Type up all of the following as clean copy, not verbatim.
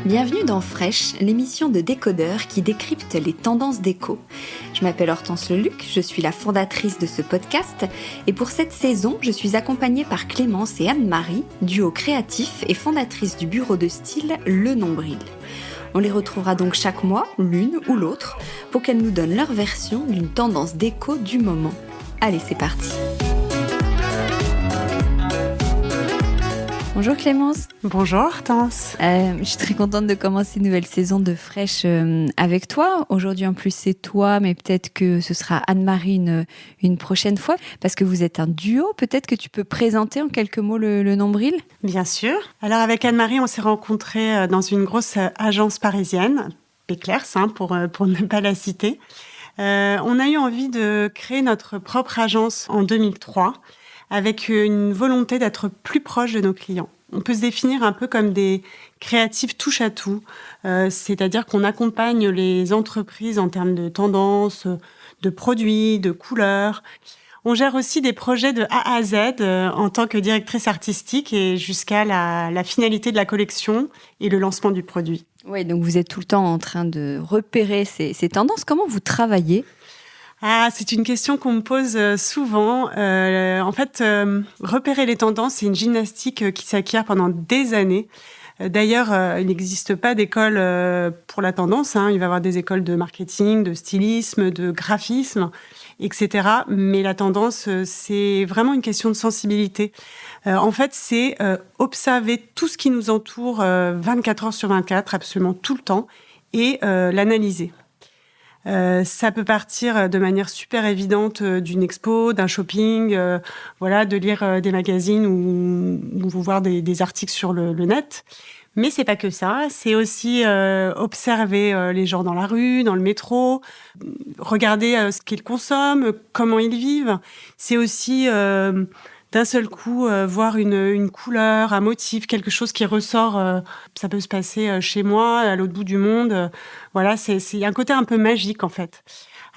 Bienvenue dans Fresh, l'émission de décodeurs qui décrypte les tendances déco. Je m'appelle Hortense Leluc, je suis la fondatrice de ce podcast et pour cette saison, je suis accompagnée par Clémence et Anne-Marie, duo créatif et fondatrice du bureau de style Le Nombril. On les retrouvera donc chaque mois, l'une ou l'autre, pour qu'elles nous donnent leur version d'une tendance déco du moment. Allez, c'est parti. Bonjour Clémence. Bonjour Hortense. Je suis très contente de commencer une nouvelle saison de Fresh avec toi. Aujourd'hui en plus c'est toi, mais peut-être que ce sera Anne-Marie une prochaine fois, parce que vous êtes un duo. Peut-être que tu peux présenter en quelques mots le Nombril ? Bien sûr. Alors avec Anne-Marie, on s'est rencontrés dans une grosse agence parisienne, Péclers, pour ne pas la citer. On a eu envie de créer notre propre agence en 2003, avec une volonté d'être plus proche de nos clients. On peut se définir un peu comme des créatifs touche-à-tout, c'est-à-dire qu'on accompagne les entreprises en termes de tendances, de produits, de couleurs. On gère aussi des projets de A à Z en tant que directrice artistique et jusqu'à la finalité de la collection et le lancement du produit. Oui, donc vous êtes tout le temps en train de repérer ces tendances. Comment vous travaillez ? C'est une question qu'on me pose souvent. Repérer les tendances, c'est une gymnastique qui s'acquiert pendant des années. D'ailleurs, il n'existe pas d'école pour la tendance. Il va y avoir des écoles de marketing, de stylisme, de graphisme, etc. Mais la tendance, c'est vraiment une question de sensibilité. C'est observer tout ce qui nous entoure 24 heures sur 24, absolument tout le temps, et l'analyser. Ça peut partir de manière super évidente d'une expo, d'un shopping, de lire des magazines ou voir des articles sur le net. Mais c'est pas que ça, c'est aussi observer les gens dans la rue, dans le métro, regarder ce qu'ils consomment, comment ils vivent. C'est aussi d'un seul coup voir une couleur, un motif, quelque chose qui ressort. Ça peut se passer chez moi, à l'autre bout du monde. Il y a un côté un peu magique en fait.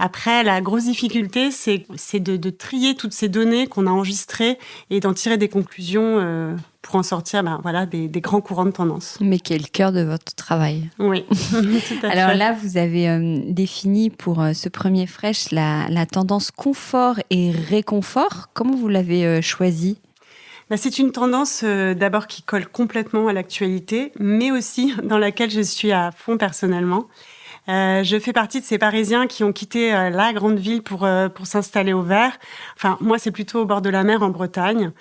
Après, la grosse difficulté, c'est de trier toutes ces données qu'on a enregistrées et d'en tirer des conclusions pour en sortir des grands courants de tendance. Mais qui est le cœur de votre travail. Oui, tout à fait. Alors là, vous avez défini pour ce premier Fresh la tendance confort et réconfort. Comment vous l'avez choisie ? C'est une tendance d'abord qui colle complètement à l'actualité, mais aussi dans laquelle je suis à fond personnellement. Je fais partie de ces Parisiens qui ont quitté la grande ville pour s'installer au vert. Enfin, moi, c'est plutôt au bord de la mer en Bretagne.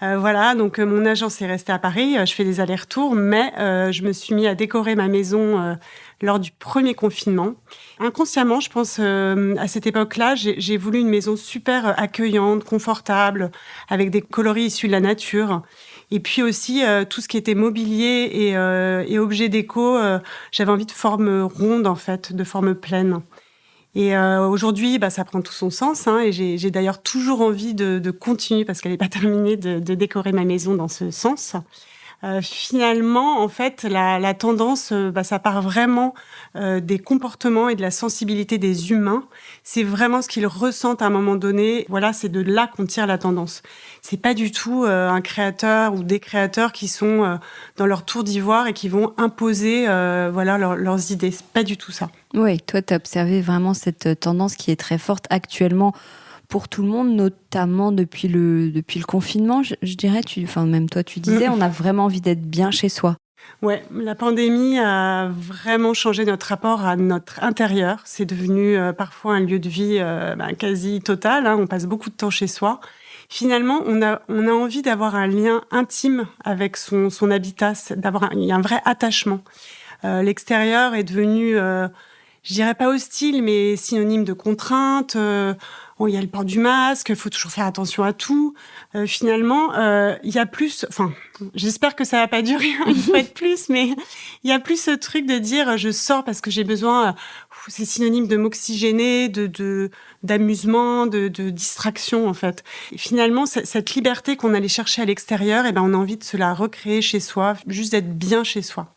Donc mon agence est restée à Paris. Je fais des allers-retours, mais je me suis mis à décorer ma maison lors du premier confinement. Inconsciemment, je pense, à cette époque-là, j'ai voulu une maison super accueillante, confortable, avec des coloris issus de la nature. Et puis aussi, tout ce qui était mobilier et objets déco, j'avais envie de forme ronde, en fait, de forme pleine. Et aujourd'hui, ça prend tout son sens. Et j'ai d'ailleurs toujours envie de continuer, parce qu'elle n'est pas terminée, de décorer ma maison dans ce sens. Finalement, en fait, la tendance, ça part vraiment des comportements et de la sensibilité des humains. C'est vraiment ce qu'ils ressentent à un moment donné. C'est de là qu'on tire la tendance. C'est pas du tout un créateur ou des créateurs qui sont dans leur tour d'ivoire et qui vont imposer leurs idées. C'est pas du tout ça. Oui, toi, tu as observé vraiment cette tendance qui est très forte actuellement pour tout le monde, notamment depuis le confinement, je dirais. Même toi, tu disais, on a vraiment envie d'être bien chez soi. Ouais, la pandémie a vraiment changé notre rapport à notre intérieur. C'est devenu parfois un lieu de vie quasi total. On passe beaucoup de temps chez soi. Finalement, on a envie d'avoir un lien intime avec son habitat, il y a un vrai attachement. L'extérieur est devenu, je dirais pas hostile, mais synonyme de contrainte. Il y a le port du masque, il faut toujours faire attention à tout. Finalement, il y a plus... j'espère que ça va pas durer une fois de plus, mais il y a plus ce truc de dire je sors parce que j'ai besoin... c'est synonyme de m'oxygéner, d'amusement, de distraction, en fait. Et finalement, cette liberté qu'on allait chercher à l'extérieur, on a envie de se la recréer chez soi, juste d'être bien chez soi.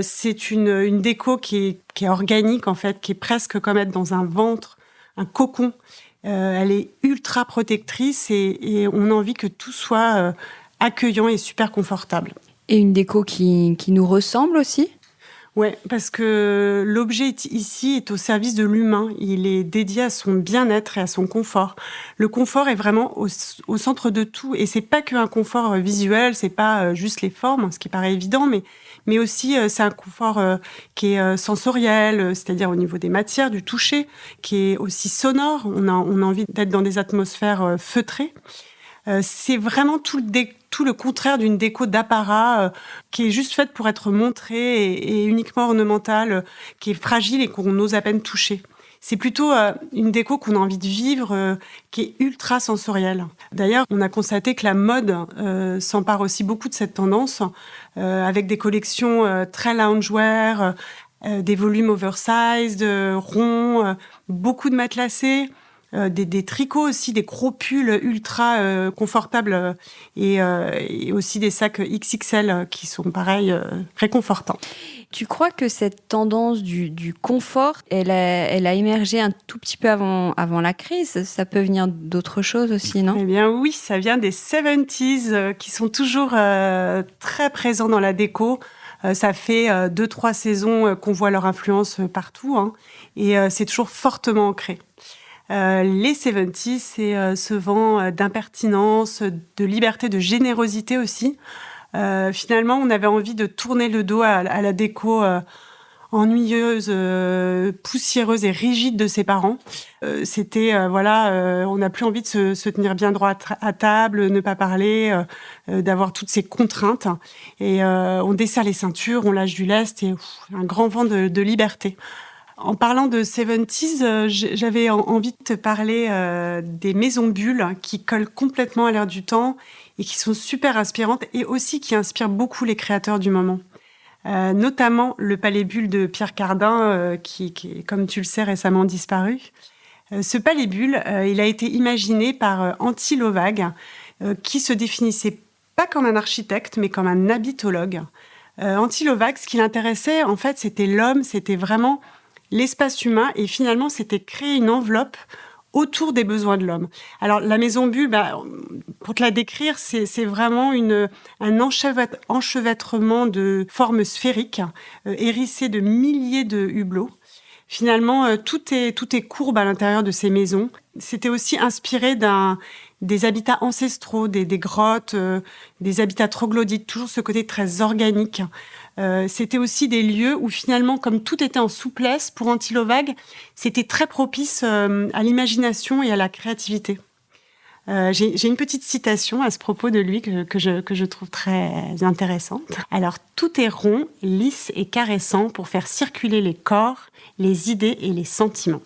C'est une déco qui est organique, en fait, qui est presque comme être dans un ventre, un cocon. Elle est ultra protectrice et on a envie que tout soit accueillant et super confortable. Et une déco qui nous ressemble aussi ? Ouais, parce que l'objet ici est au service de l'humain. Il est dédié à son bien-être et à son confort. Le confort est vraiment au centre de tout. Et c'est pas qu'un confort visuel, c'est pas juste les formes, ce qui paraît évident, mais aussi c'est un confort qui est sensoriel, c'est-à-dire au niveau des matières, du toucher, qui est aussi sonore. On a envie d'être dans des atmosphères feutrées. C'est vraiment tout le contraire d'une déco d'apparat qui est juste faite pour être montrée et uniquement ornementale, qui est fragile et qu'on ose à peine toucher. C'est plutôt une déco qu'on a envie de vivre, qui est ultra sensorielle. D'ailleurs, on a constaté que la mode s'empare aussi beaucoup de cette tendance, avec des collections très loungewear, des volumes oversized, ronds, beaucoup de matelassés. Des tricots aussi, des gros pulls ultra confortables et aussi des sacs XXL qui sont pareil réconfortants. Tu crois que cette tendance du confort, elle a émergé un tout petit peu avant la crise? Ça peut venir d'autres choses aussi, non? Eh bien oui, ça vient des 70s qui sont toujours très présents dans la déco. Ça fait 2-3 saisons qu'on voit leur influence partout, hein, et c'est toujours fortement ancré. Les 70s, c'est ce vent d'impertinence, de liberté, de générosité aussi. Finalement, on avait envie de tourner le dos à la déco ennuyeuse, poussiéreuse et rigide de ses parents. On n'a plus envie de se tenir bien droit à table, ne pas parler, d'avoir toutes ces contraintes. Et on desserre les ceintures, on lâche du lest et un grand vent de liberté. En parlant de 70s, j'avais envie de te parler des maisons bulles qui collent complètement à l'air du temps et qui sont super inspirantes et aussi qui inspirent beaucoup les créateurs du moment. Notamment le Palais Bulle de Pierre Cardin, qui est, comme tu le sais, récemment disparu. Ce Palais Bulle, il a été imaginé par Antti Lovag, qui se définissait pas comme un architecte, mais comme un habitologue. Antti Lovag, ce qui l'intéressait, en fait, c'était l'homme, c'était vraiment l'espace humain, et finalement, c'était créer une enveloppe autour des besoins de l'homme. Alors, la maison bulle, pour te la décrire, c'est vraiment un enchevêtrement de formes sphériques, hérissées de milliers de hublots. Finalement, tout est courbe à l'intérieur de ces maisons. C'était aussi inspiré des habitats ancestraux, des grottes, des habitats troglodytes, toujours ce côté très organique. C'était aussi des lieux où finalement, comme tout était en souplesse pour Antti Lovag, c'était très propice à l'imagination et à la créativité. J'ai une petite citation à ce propos de lui que je trouve très intéressante. Alors, tout est rond, lisse et caressant pour faire circuler les corps, les idées et les sentiments.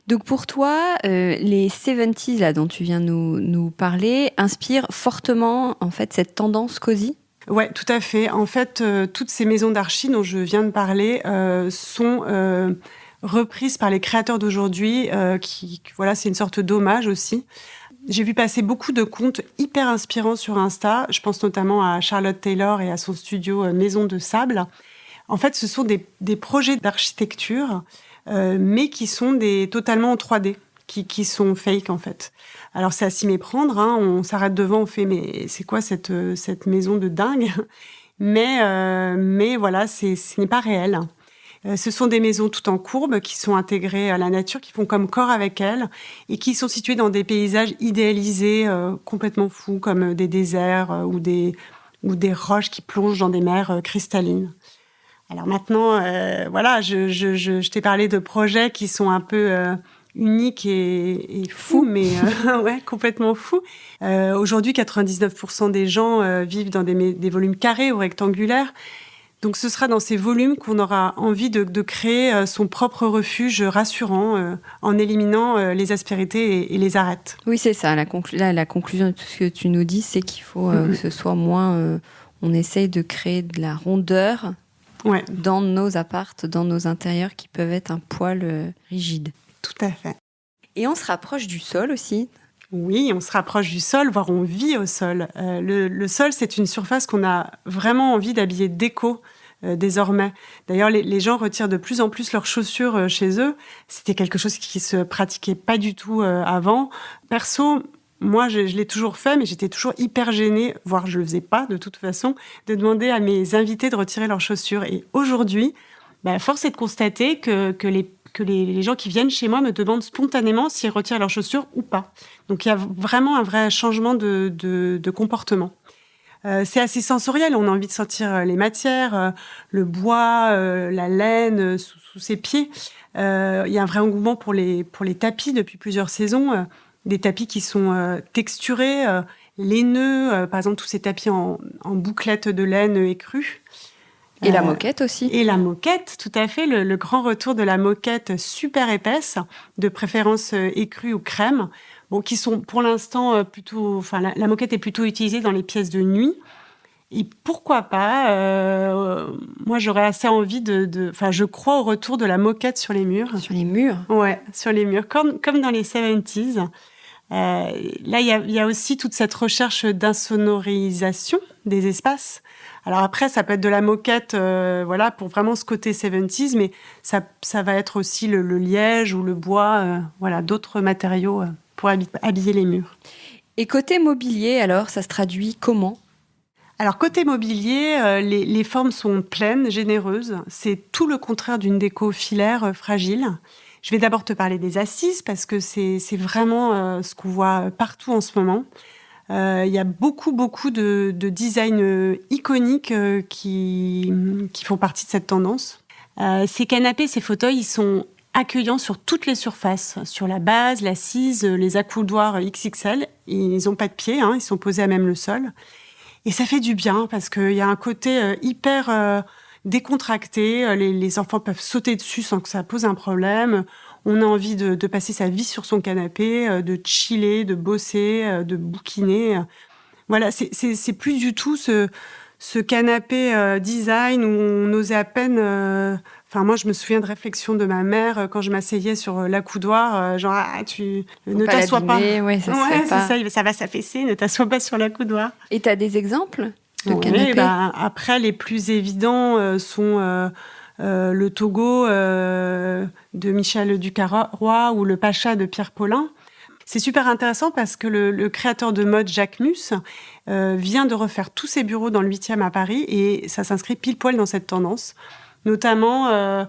Donc pour toi, les 70s là, dont tu viens nous parler inspirent fortement en fait, cette tendance cosy? Ouais, tout à fait. En fait, toutes ces maisons d'archi dont je viens de parler sont reprises par les créateurs d'aujourd'hui. Voilà, c'est une sorte d'hommage aussi. J'ai vu passer beaucoup de comptes hyper inspirants sur Insta. Je pense notamment à Charlotte Taylor et à son studio Maison de Sable. En fait, ce sont des projets d'architecture, mais qui sont totalement en 3D, qui sont fake en fait. Alors c'est à s'y méprendre, hein, on s'arrête devant, on fait mais c'est quoi cette maison de dingue? Mais voilà, ce n'est pas réel. Ce sont des maisons toutes en courbe qui sont intégrées à la nature, qui font comme corps avec elle et qui sont situées dans des paysages idéalisés, complètement fous, comme des déserts ou des roches qui plongent dans des mers cristallines. Alors maintenant, voilà, je t'ai parlé de projets qui sont un peu uniques et fous, mais ouais, complètement fous. Aujourd'hui, 99% des gens vivent dans des volumes carrés ou rectangulaires. Donc ce sera dans ces volumes qu'on aura envie de créer son propre refuge rassurant en éliminant les aspérités et les arêtes. Oui, c'est ça. La conclusion de tout ce que tu nous dis, c'est qu'il faut que ce soit moins... on essaye de créer de la rondeur dans nos appartes, dans nos intérieurs qui peuvent être un poil rigides. Tout à fait. Et on se rapproche du sol aussi. Oui, on se rapproche du sol, voire on vit au sol. Le sol, c'est une surface qu'on a vraiment envie d'habiller déco désormais. D'ailleurs, les gens retirent de plus en plus leurs chaussures chez eux. C'était quelque chose qui se pratiquait pas du tout avant. Perso, moi, je l'ai toujours fait, mais j'étais toujours hyper gênée, voire je le faisais pas de toute façon, de demander à mes invités de retirer leurs chaussures. Et aujourd'hui, force est de constater que les gens qui viennent chez moi me demandent spontanément s'ils retirent leurs chaussures ou pas. Donc il y a vraiment un vrai changement de comportement. C'est assez sensoriel, on a envie de sentir les matières, le bois, la laine sous ses pieds. Il y a un vrai engouement pour les tapis depuis plusieurs saisons, des tapis qui sont texturés, laineux, par exemple tous ces tapis en bouclettes de laine écrue. Et la moquette aussi. Et la moquette, tout à fait, le grand retour de la moquette super épaisse, de préférence écrue ou crème, qui sont pour l'instant plutôt... Enfin, la moquette est plutôt utilisée dans les pièces de nuit. Et pourquoi pas moi, j'aurais assez envie je crois au retour de la moquette sur les murs. Sur les murs? Ouais, sur les murs, comme dans les 70s. Là, il y a aussi toute cette recherche d'insonorisation des espaces. Alors après, ça peut être de la moquette, pour vraiment ce côté 70s, mais ça va être aussi le liège ou le bois, d'autres matériaux pour habiller les murs. Et côté mobilier, alors, ça se traduit comment ? Alors, côté mobilier, les formes sont pleines, généreuses. C'est tout le contraire d'une déco filaire, fragile. Je vais d'abord te parler des assises, parce que c'est vraiment ce qu'on voit partout en ce moment. Il y a beaucoup de designs iconiques qui font partie de cette tendance. Ces canapés, ces fauteuils, ils sont accueillants sur toutes les surfaces, sur la base, l'assise, les accoudoirs XXL. Ils n'ont pas de pieds, ils sont posés à même le sol. Et ça fait du bien parce qu'il y a un côté hyper décontracté. Les enfants peuvent sauter dessus sans que ça pose un problème. On a envie de passer sa vie sur son canapé, de chiller, de bosser, de bouquiner. Voilà, c'est plus du tout ce canapé design où on osait à peine... moi, je me souviens de réflexions de ma mère quand je m'asseyais sur l'accoudoir, genre ne t'assois pas. Ouais, ça se fait pas. Ça va s'affaisser, ne t'assois pas sur l'accoudoir. Et tu as des exemples de canapés? Après, les plus évidents sont le Togo de Michel Ducarroy ou le Pacha de Pierre Paulin. C'est super intéressant parce que le créateur de mode Jacques Mus vient de refaire tous ses bureaux dans le 8e à Paris et ça s'inscrit pile poil dans cette tendance. Notamment,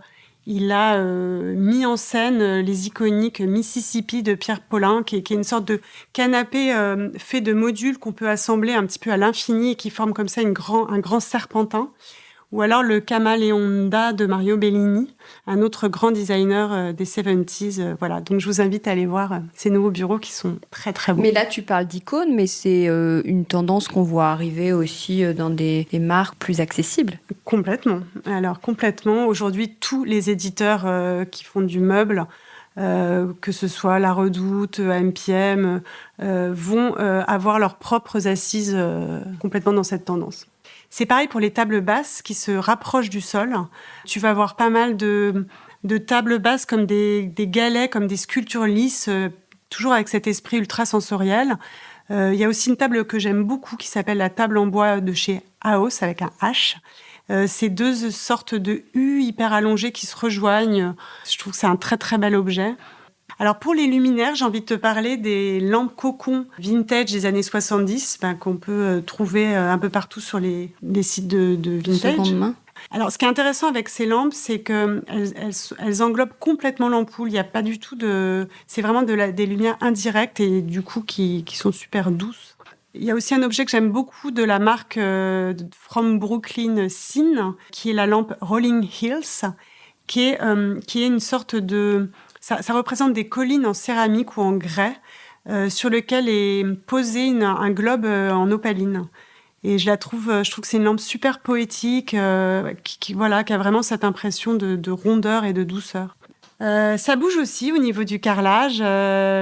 il a mis en scène les iconiques Mississippi de Pierre Paulin, qui est une sorte de canapé fait de modules qu'on peut assembler un petit peu à l'infini et qui forme comme ça un grand serpentin. Ou alors le Camaleonda de Mario Bellini, un autre grand designer des 70s. Voilà. Donc je vous invite à aller voir ces nouveaux bureaux qui sont très très beaux. Mais là tu parles d'icônes, mais c'est une tendance qu'on voit arriver aussi dans des marques plus accessibles. Complètement. Alors complètement. Aujourd'hui, tous les éditeurs qui font du meuble, que ce soit La Redoute, MPM, vont avoir leurs propres assises complètement dans cette tendance. C'est pareil pour les tables basses qui se rapprochent du sol. Tu vas avoir pas mal de tables basses comme des galets, comme des sculptures lisses, toujours avec cet esprit ultra sensoriel. Il y a aussi une table que j'aime beaucoup qui s'appelle la table en bois de chez Aos avec un H. C'est deux sortes de U hyper allongées qui se rejoignent. Je trouve que c'est un très très bel objet. Alors pour les luminaires, j'ai envie de te parler des lampes cocon vintage des années 70 qu'on peut trouver un peu partout sur les sites de vintage. Seconde main. Alors ce qui est intéressant avec ces lampes, c'est qu'elles englobent complètement l'ampoule. Il n'y a pas du tout c'est vraiment des lumières indirectes et du coup qui sont super douces. Il y a aussi un objet que j'aime beaucoup de la marque From Brooklyn Scene, qui est la lampe Rolling Hills, qui est une sorte de... Ça représente des collines en céramique ou en grès sur lequel est posé un globe en opaline. Et je trouve que c'est une lampe super poétique qui a vraiment cette impression de rondeur et de douceur. Ça bouge aussi au niveau du carrelage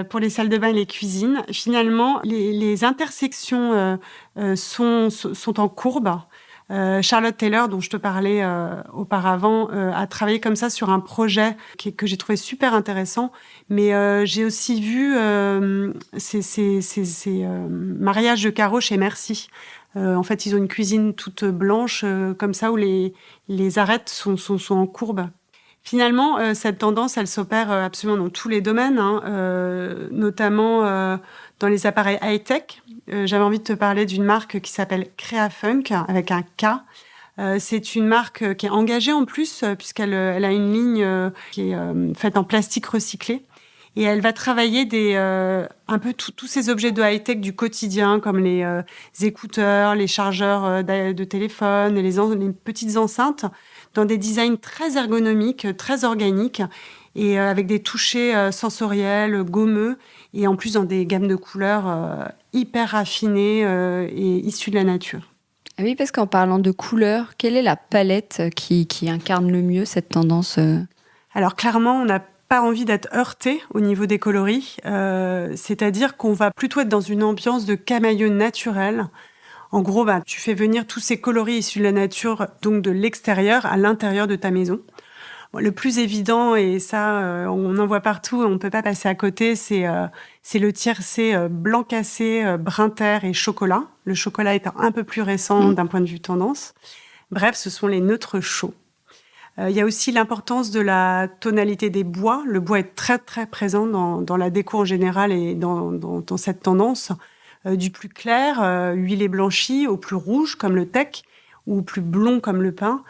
pour les salles de bain et les cuisines. Finalement, les intersections sont en courbe. Charlotte Taylor, dont je te parlais auparavant, a travaillé comme ça sur un projet que j'ai trouvé super intéressant. Mais j'ai aussi vu ces mariages de carreaux chez Merci. En fait, ils ont une cuisine toute blanche comme ça où les arêtes sont en courbe. Finalement, cette tendance, elle s'opère absolument dans tous les domaines, notamment dans les appareils high-tech. J'avais envie de te parler d'une marque qui s'appelle Creafunk, avec un K. C'est une marque qui est engagée en plus, puisqu'elle a une ligne qui est faite en plastique recyclé. Et elle va travailler un peu tous ces objets de high-tech du quotidien, comme les écouteurs, les chargeurs de téléphone, et les petites enceintes, dans des designs très ergonomiques, très organiques, et avec des touchés sensoriels, gommeux, et en plus dans des gammes de couleurs hyper raffinées et issues de la nature. Ah oui, parce qu'en parlant de couleurs, quelle est la palette qui incarne le mieux cette tendance Alors clairement, on n'a pas envie d'être heurté au niveau des coloris, c'est-à-dire qu'on va plutôt être dans une ambiance de camailleux naturel. En gros, tu fais venir tous ces coloris issus de la nature, donc de l'extérieur, à l'intérieur de ta maison. Bon, le plus évident, et ça, on en voit partout, on ne peut pas passer à côté, c'est le tiercé blanc cassé, brun terre et chocolat. Le chocolat étant un peu plus récent d'un point de vue tendance. Bref, ce sont les neutres chauds. Il y a aussi l'importance de la tonalité des bois. Le bois est très, très présent dans la déco en général et dans cette tendance. Du plus clair, huilé blanchi, au plus rouge, comme le teck, ou au plus blond, comme le pin,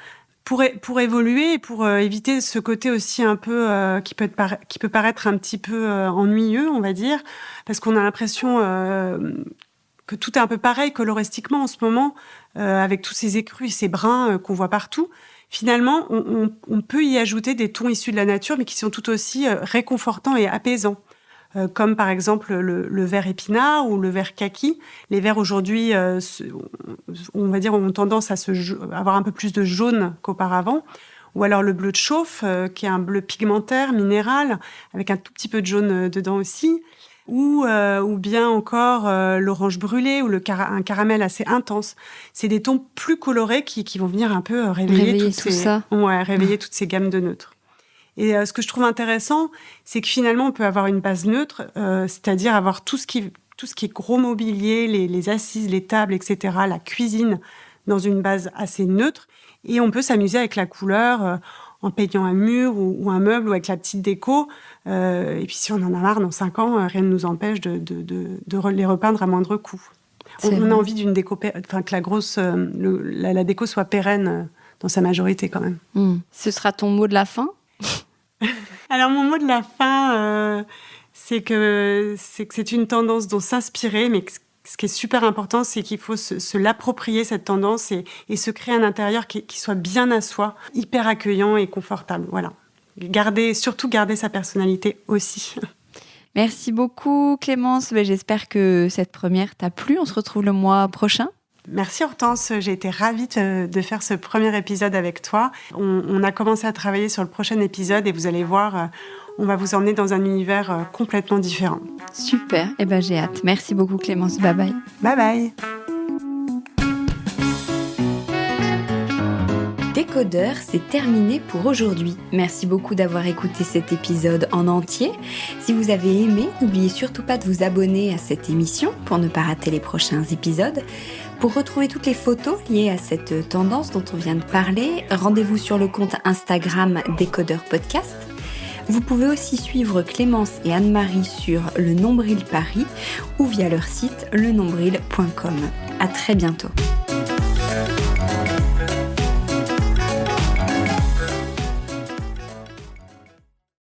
pour évoluer et pour éviter ce côté aussi un peu qui peut paraître un petit peu ennuyeux, on va dire, parce qu'on a l'impression que tout est un peu pareil coloristiquement en ce moment, avec tous ces écrus et ces bruns qu'on voit partout. Finalement, on peut y ajouter des tons issus de la nature, mais qui sont tout aussi réconfortants et apaisants. Comme par exemple le vert épinard ou le vert kaki. Les verts aujourd'hui, on va dire, ont tendance à avoir un peu plus de jaune qu'auparavant. Ou alors le bleu de chauffe, qui est un bleu pigmentaire, minéral, avec un tout petit peu de jaune dedans aussi. Ou bien encore l'orange brûlé ou un caramel assez intense. C'est des tons plus colorés qui vont venir un peu réveiller toutes ces gammes de neutres. Et ce que je trouve intéressant, c'est que finalement, on peut avoir une base neutre, c'est-à-dire avoir tout ce qui est gros mobilier, les assises, les tables, etc., la cuisine, dans une base assez neutre. Et on peut s'amuser avec la couleur en peignant un mur ou un meuble ou avec la petite déco. Et puis, si on en a marre, dans 5 ans, rien ne nous empêche de les repeindre à moindre coût. On a envie d'une déco, que la déco soit pérenne dans sa majorité quand même. Ce sera ton mot de la fin ? Alors, mon mot de la fin, c'est que c'est une tendance dont s'inspirer, mais ce qui est super important, c'est qu'il faut se l'approprier, cette tendance, et se créer un intérieur qui soit bien à soi, hyper accueillant et confortable. Voilà. Surtout garder sa personnalité aussi. Merci beaucoup, Clémence. J'espère que cette première t'a plu. On se retrouve le mois prochain. Merci Hortense, j'ai été ravie de faire ce premier épisode avec toi. On a commencé à travailler sur le prochain épisode et vous allez voir, on va vous emmener dans un univers complètement différent. Super, j'ai hâte. Merci beaucoup Clémence, bye bye. Bye bye. Décodeur, c'est terminé pour aujourd'hui. Merci beaucoup d'avoir écouté cet épisode en entier. Si vous avez aimé, n'oubliez surtout pas de vous abonner à cette émission pour ne pas rater les prochains épisodes. Pour retrouver toutes les photos liées à cette tendance dont on vient de parler, rendez-vous sur le compte Instagram Décodeur Podcast. Vous pouvez aussi suivre Clémence et Anne-Marie sur Le Nombril Paris ou via leur site lenombril.com. À très bientôt.